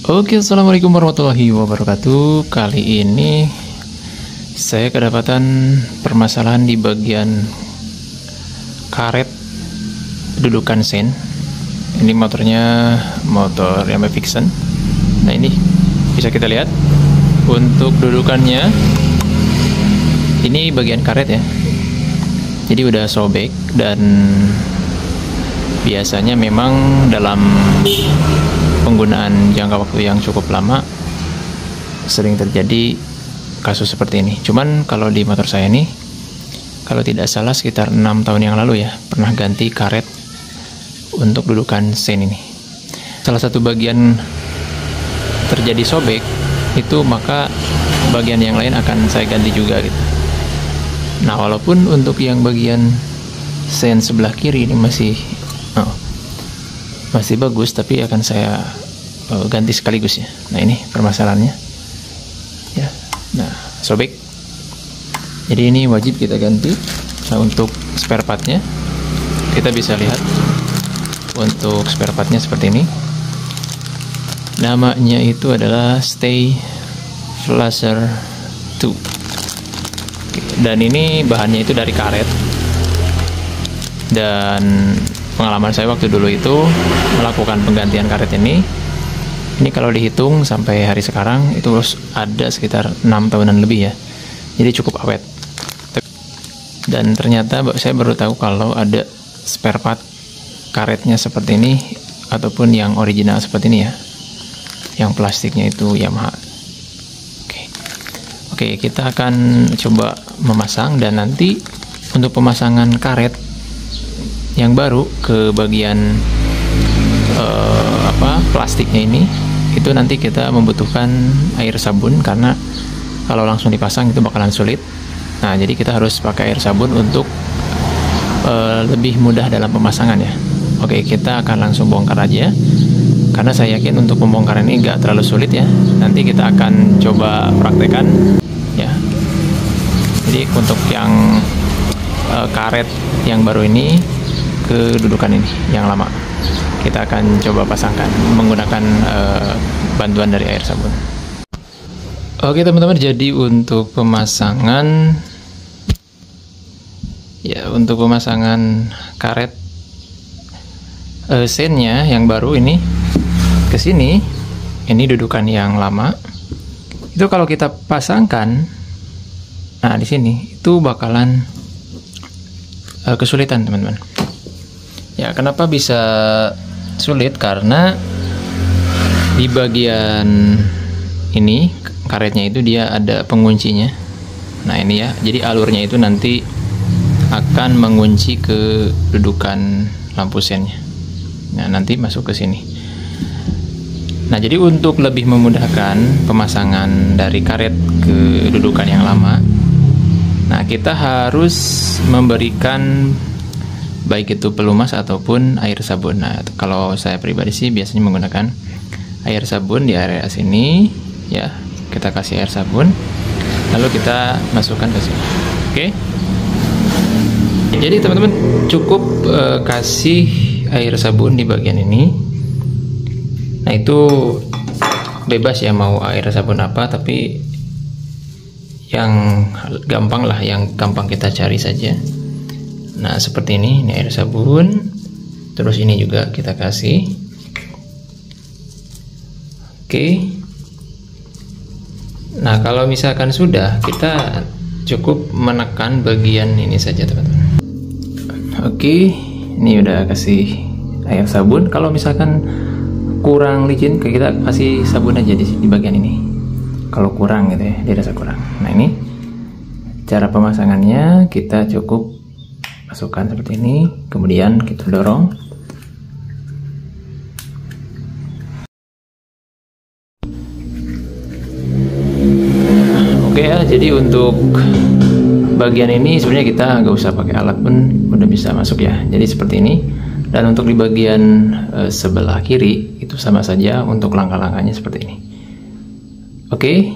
Oke, assalamualaikum warahmatullahi wabarakatuh. Kali ini saya kedapatan permasalahan di bagian karet dudukan sen. Ini motornya motor Yamaha Vixion. Nah, ini bisa kita lihat untuk dudukannya. Ini bagian karet ya. Jadi udah sobek, dan biasanya memang dalam penggunaan jangka waktu yang cukup lama sering terjadi kasus seperti ini. Cuman kalau di motor saya ini, kalau tidak salah sekitar 6 tahun yang lalu ya, pernah ganti karet untuk dudukan sen ini. Salah satu bagian terjadi sobek itu, maka bagian yang lain akan saya ganti juga gitu. Nah, walaupun untuk yang bagian sen sebelah kiri ini masih bagus, tapi akan saya ganti sekaligus ya. Nah, ini permasalahannya ya. Nah, sobek, jadi ini wajib kita ganti. Nah, untuk spare partnya kita bisa lihat, untuk spare partnya seperti ini, namanya itu adalah Stay Flasher 2. Dan ini bahannya itu dari karet. Dan pengalaman saya waktu dulu itu melakukan penggantian karet ini kalau dihitung sampai hari sekarang itu ada sekitar 6 tahunan lebih ya. Jadi cukup awet. Dan ternyata saya baru tahu kalau ada spare part karetnya seperti ini, ataupun yang original seperti ini ya, yang plastiknya itu Yamaha. Oke, kita akan coba memasang, dan nanti untuk pemasangan karet yang baru ke bagian plastiknya ini, itu nanti kita membutuhkan air sabun, karena kalau langsung dipasang itu bakalan sulit. Nah, jadi kita harus pakai air sabun untuk lebih mudah dalam pemasangan ya. Oke, kita akan langsung bongkar aja, karena saya yakin untuk pembongkaran ini nggak terlalu sulit ya. Nanti kita akan coba praktekkan ya. Jadi untuk yang karet yang baru ini ke dudukan ini yang lama, kita akan coba pasangkan menggunakan bantuan dari air sabun. Oke teman-teman, jadi untuk pemasangan ya, untuk pemasangan karet sennya yang baru ini ke sini, ini dudukan yang lama itu kalau kita pasangkan, nah di sini itu bakalan kesulitan teman-teman. Ya, kenapa bisa sulit? Karena di bagian ini karetnya itu dia ada penguncinya. Nah, ini ya. Jadi alurnya itu nanti akan mengunci ke dudukan lampu sennya. Nah, nanti masuk ke sini. Nah, jadi untuk lebih memudahkan pemasangan dari karet ke dudukan yang lama, nah kita harus memberikan baik itu pelumas ataupun air sabun. Nah, kalau saya pribadi sih biasanya menggunakan air sabun di area sini ya. Kita kasih air sabun, lalu kita masukkan ke sini. Oke. Jadi teman-teman cukup kasih air sabun di bagian ini. Nah, itu bebas ya mau air sabun apa, tapi yang gampang lah, yang gampang kita cari saja. Nah, seperti ini air sabun. Terus ini juga kita kasih. Oke. Nah, kalau misalkan sudah, kita cukup menekan bagian ini saja teman-teman. Oke, ini udah kasih air sabun. Kalau misalkan kurang licin, kita kasih sabun aja di bagian ini. Kalau kurang gitu ya, dirasa kurang. Nah, ini cara pemasangannya, kita cukup masukkan seperti ini, kemudian kita dorong. Oke ya, jadi untuk bagian ini sebenarnya kita nggak usah pakai alat pun udah bisa masuk ya. Jadi seperti ini. Dan untuk di bagian sebelah kiri itu sama saja untuk langkah-langkahnya seperti ini. Oke.